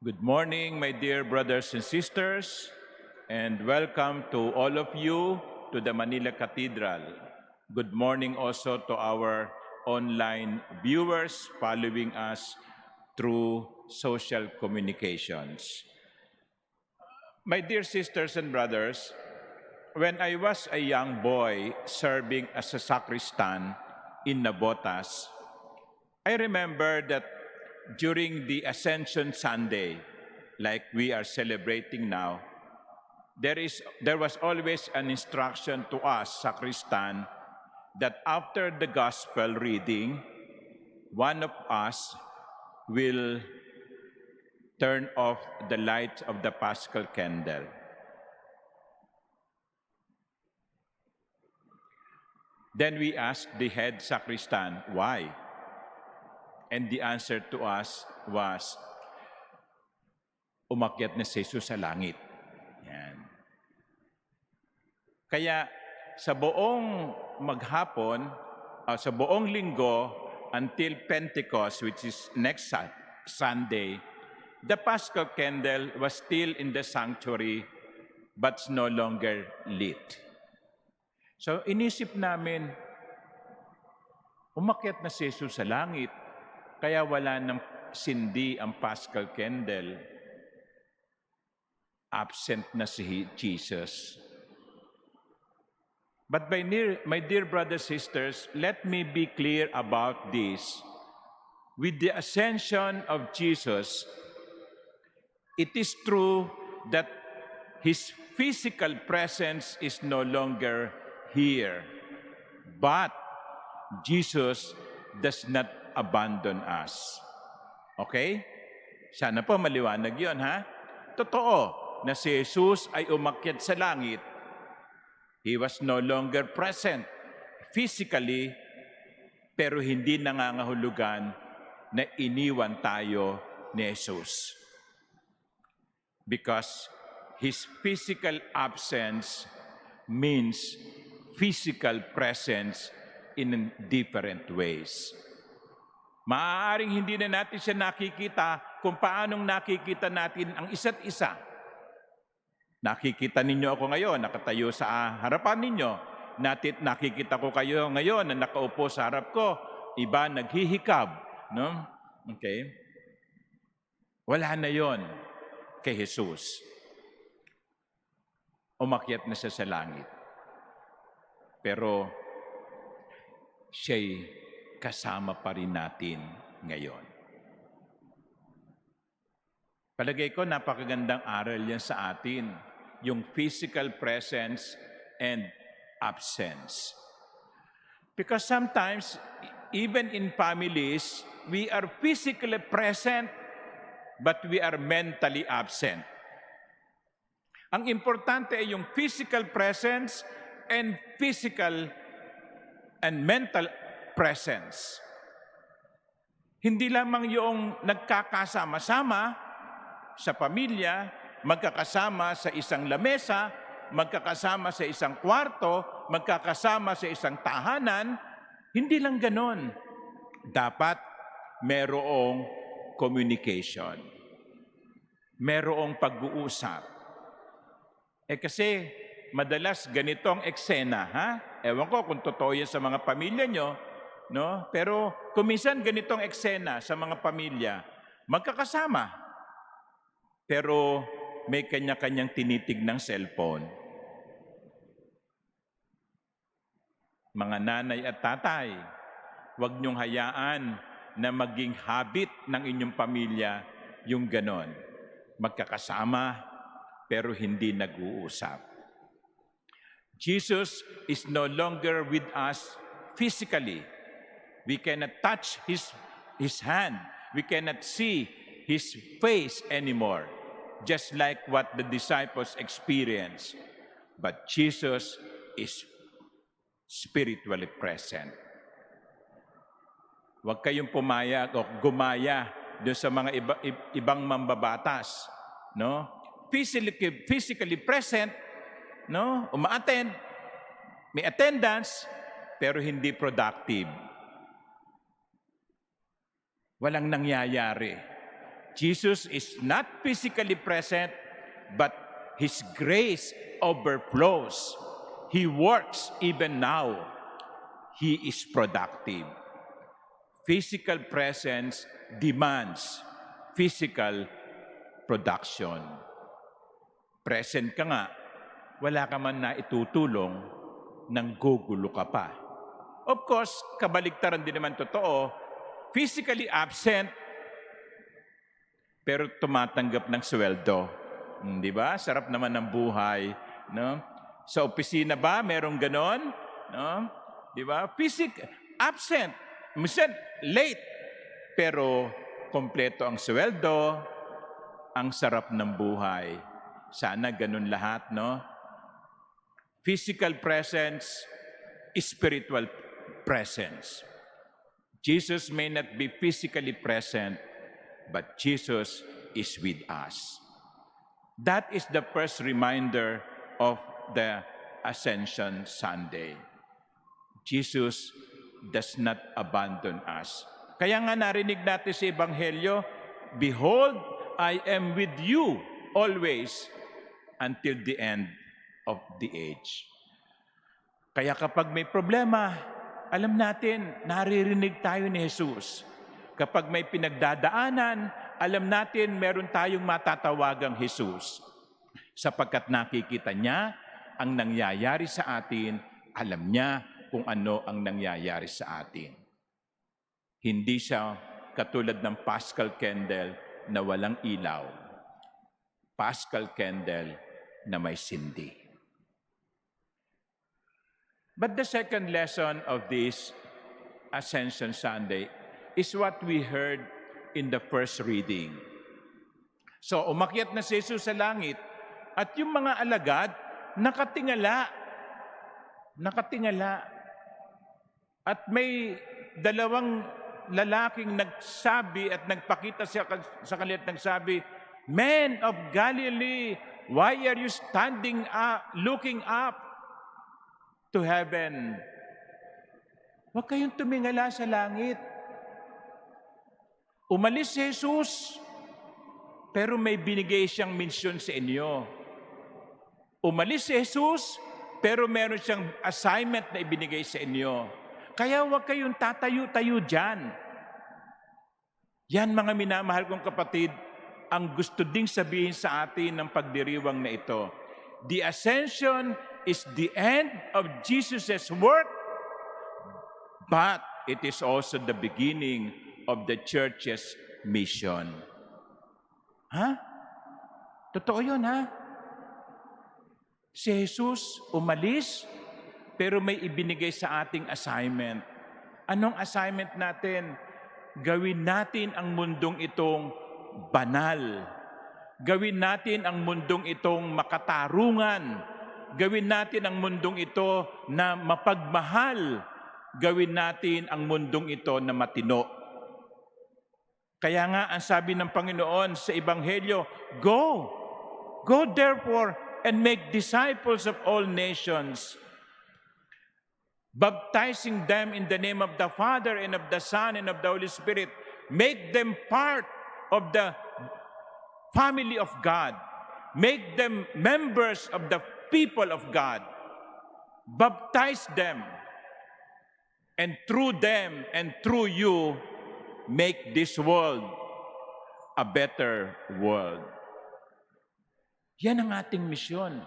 Good morning, my dear brothers and sisters, and welcome to all of you to the Manila Cathedral. Good morning also to our online viewers following us through social communications. My dear sisters and brothers, when I was a young boy serving as a sacristan in Navotas, I remember that during the Ascension Sunday, like we are celebrating now, there was always an instruction to us, sacristan, that after the gospel reading, one of us will turn off the light of the Paschal candle. Then we asked the head sacristan, why? And the answer to us was, umakyat na si Jesus sa langit. Yan. Kaya sa buong maghapon, sa buong linggo, until Pentecost, which is next Sunday, the Paschal candle was still in the sanctuary but no longer lit. So inisip namin, umakyat na si Jesus sa langit, kaya wala nang sindi ang Paschal candle. Absent na si Jesus. But my dear brothers and sisters, let me be clear about this. With the ascension of Jesus, it is true that His physical presence is no longer here. But Jesus does not abandon us. Okay? Sana po maliwanag yun, ha? Totoo na si Jesus ay umakyat sa langit. He was no longer present physically, pero hindi nangangahulugan na iniwan tayo ni Jesus. Because His physical absence means physical presence in different ways. Maaaring hindi na natin siya nakikita kung paanong nakikita natin ang isa't isa. Nakikita ninyo ako ngayon, nakatayo sa harapan ninyo. Nakikita ko kayo ngayon na nakaupo sa harap ko. Iba naghihikab. No? Okay? Wala na yon kay Jesus. Umakyat na siya sa langit. Pero siya'y kasama pa rin natin ngayon. Palagay ko, napakagandang aral yan sa atin, yung physical presence and absence. Because sometimes, even in families, we are physically present, but we are mentally absent. Ang importante ay yung physical presence and physical and mental presence. Hindi lamang yung nagkakasama-sama sa pamilya, magkakasama sa isang lamesa, magkakasama sa isang kwarto, magkakasama sa isang tahanan. Hindi lang ganon. Dapat merong communication. Merong pag-uusap. Kasi madalas ganitong eksena, ha? Ewan ko kung totoo yan sa mga pamilya nyo, no? Pero kuminsan ganitong eksena sa mga pamilya, magkakasama, pero may kanya-kanyang tinitig ng cellphone. Mga nanay at tatay, huwag niyong hayaan na maging habit ng inyong pamilya yung ganon. Magkakasama, pero hindi nag-uusap. Jesus is no longer with us physically. We cannot touch His hand. We cannot see His face anymore, just like what the disciples experienced. But Jesus is spiritually present. Huwag kayong pumayag o gumaya doon sa mga ibang mambabatas, no? Physically present, no? Uma-attend, may attendance, pero hindi productive. Walang nangyayari. Jesus is not physically present, but His grace overflows. He works even now. He is productive. Physical presence demands physical production. Present ka nga, wala ka man na itutulong, nang gugulo ka pa. Of course, kabaligtaran din naman totoo, physically absent, pero tumatanggap ng sweldo. Di ba? Sarap naman ng buhay. No? Sa opisina ba, merong ganon? No? Di ba? Absent. Minsan, late. Pero, kompleto ang sweldo, ang sarap ng buhay. Sana ganon lahat, no? Physical presence, spiritual presence. Jesus may not be physically present, but Jesus is with us. That is the first reminder of the Ascension Sunday. Jesus does not abandon us. Kaya nga narinig natin sa Ebanghelyo, "Behold, I am with you always until the end of the age." Kaya kapag may problema, alam natin, naririnig tayo ni Jesus. Kapag may pinagdadaanan, alam natin meron tayong matatawagang Jesus. Sapagkat nakikita niya ang nangyayari sa atin, alam niya kung ano ang nangyayari sa atin. Hindi siya katulad ng Paschal candle na walang ilaw. Paschal candle na may sindi. But the second lesson of this Ascension Sunday is what we heard in the first reading. So, umakyat na si Jesus sa langit at yung mga alagad nakatingala. Nakatingala. At may dalawang lalaking nagsabi at nagpakita sa kanila at nagsabi, "Men of Galilee, why are you standing up, looking up to heaven?" Huwag kayong tumingala sa langit. Umalis si Jesus, pero may binigay siyang misyon sa inyo. Umalis si Jesus, pero meron siyang assignment na ibinigay sa inyo. Kaya huwag kayong tatayo-tayo dyan. Yan, mga minamahal kong kapatid, ang gusto ding sabihin sa atin ng pagdiriwang na ito. The ascension is the end of Jesus' work, but it is also the beginning of the church's mission. Ha? Totoo yun, ha? Si Jesus umalis, pero may ibinigay sa ating assignment. Anong assignment natin? Gawin natin ang mundong itong banal. Gawin natin ang mundong itong makatarungan. Gawin natin ang mundong ito na mapagmahal. Gawin natin ang mundong ito na matino. Kaya nga ang sabi ng Panginoon sa Ebanghelyo, "Go! Go therefore and make disciples of all nations, baptizing them in the name of the Father and of the Son and of the Holy Spirit. Make them part of the family of God. Make them members of the people of God. Baptize them, and through them and through you, make this world a better world." Yan ang ating misyon.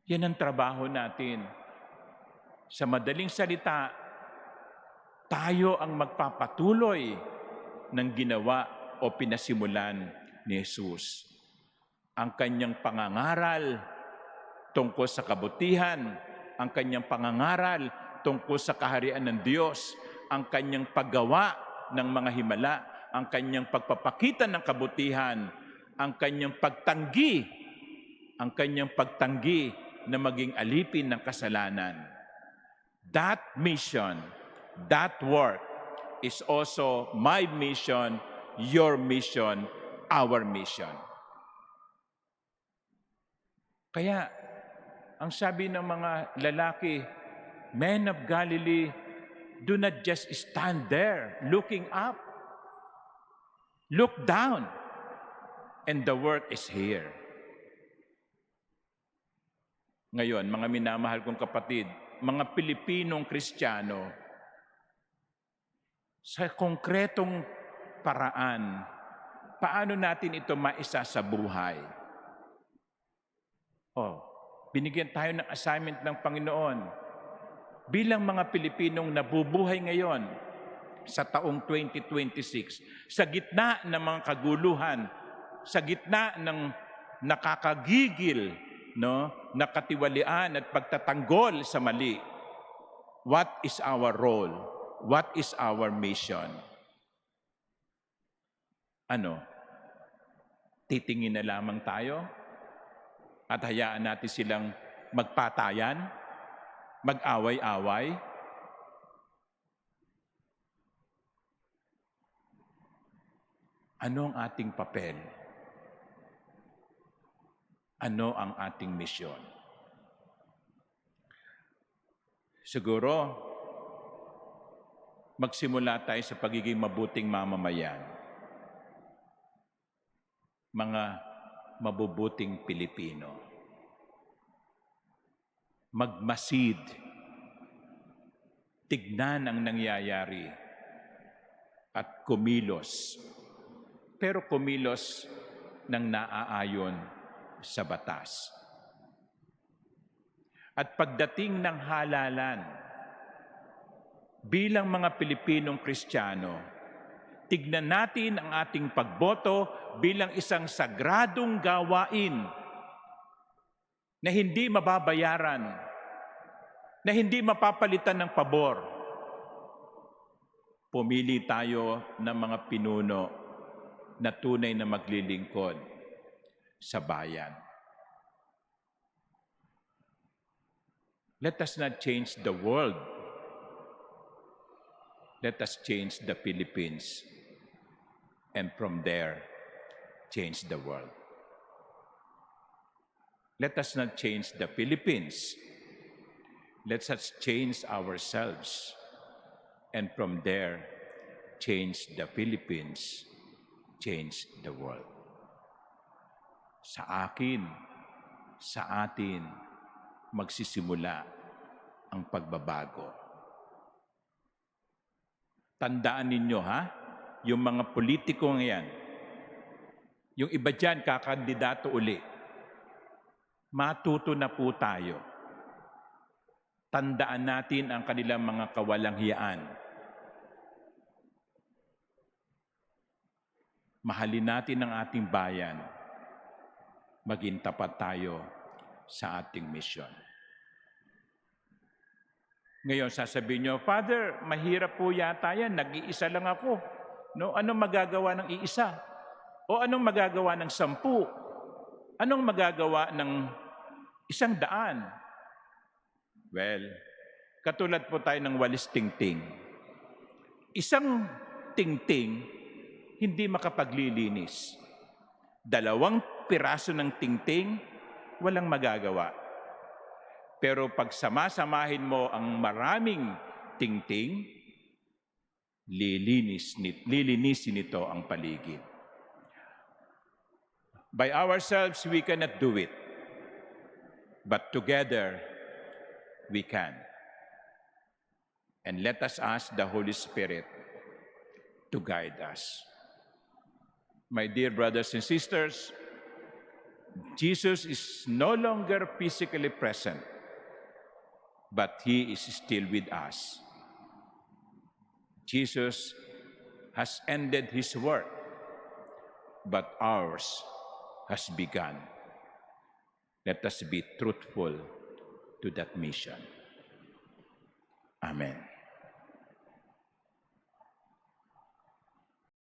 Yan ang trabaho natin. Sa madaling salita, tayo ang magpapatuloy ng ginawa o pinasimulan ni Jesus. Ang kanyang pangangaral tungkol sa kabutihan, ang kanyang pangangaral tungkol sa kaharian ng Diyos, ang kanyang paggawa ng mga himala, ang kanyang pagpapakita ng kabutihan, ang kanyang pagtanggi na maging alipin ng kasalanan. That mission, that work is also my mission, your mission, our mission. Kaya, ang sabi ng mga lalaki, "Men of Galilee, do not just stand there looking up. Look down, and the work is here. Ngayon, mga minamahal kong kapatid, mga Pilipinong Kristiyano, sa konkretong paraan, paano natin ito maisa sa buhay? Binigyan tayo ng assignment ng Panginoon. Bilang mga Pilipinong nabubuhay ngayon sa taong 2026, sa gitna ng mga kaguluhan, sa gitna ng nakakagigil, na katiwalian at pagtatanggol sa mali, what is our role? What is our mission? Titingin na lamang tayo at hayaan natin silang magpatayan, mag-away-away? Ano ang ating papel? Ano ang ating misyon? Siguro, magsimula tayo sa pagiging mabuting mamamayan. Mga mabubuting Pilipino. Magmasid. Tignan ang nangyayari at kumilos. Pero kumilos ng naaayon sa batas. At pagdating ng halalan, bilang mga Pilipinong Kristiyano, tignan natin ang ating pagboto bilang isang sagradong gawain na hindi mababayaran, na hindi mapapalitan ng pabor. Pumili tayo ng mga pinuno na tunay na maglilingkod sa bayan. Let us not change the world. Let us change the Philippines. And from there, change the world. Let us not change the Philippines. Let us change ourselves. And from there, change the Philippines, change the world. Sa akin, sa atin, magsisimula ang pagbabago. Tandaan ninyo, yung mga politiko ngayon, yung iba dyan kakandidato uli, matuto na po tayo. Tandaan natin ang kanilang mga kawalanghiyaan. Mahalin natin ang ating bayan. Maging tapat tayo sa ating misyon. Ngayon, sasabihin nyo, Father, mahirap po yata yan. Nag-iisa lang ako. Anong magagawa ng iisa? O anong magagawa ng 10? Anong magagawa ng 100? Well, katulad po tayo ng walis tingting. Isang tingting, hindi makapaglilinis. 2 piraso ng tingting, walang magagawa. Pero pag sama-samahin mo ang maraming tingting, lilinisin nito ang paligid. By ourselves, we cannot do it. But together, we can. And let us ask the Holy Spirit to guide us. My dear brothers and sisters, Jesus is no longer physically present, but He is still with us. Jesus has ended His work, but ours has begun. Let us be truthful to that mission. Amen.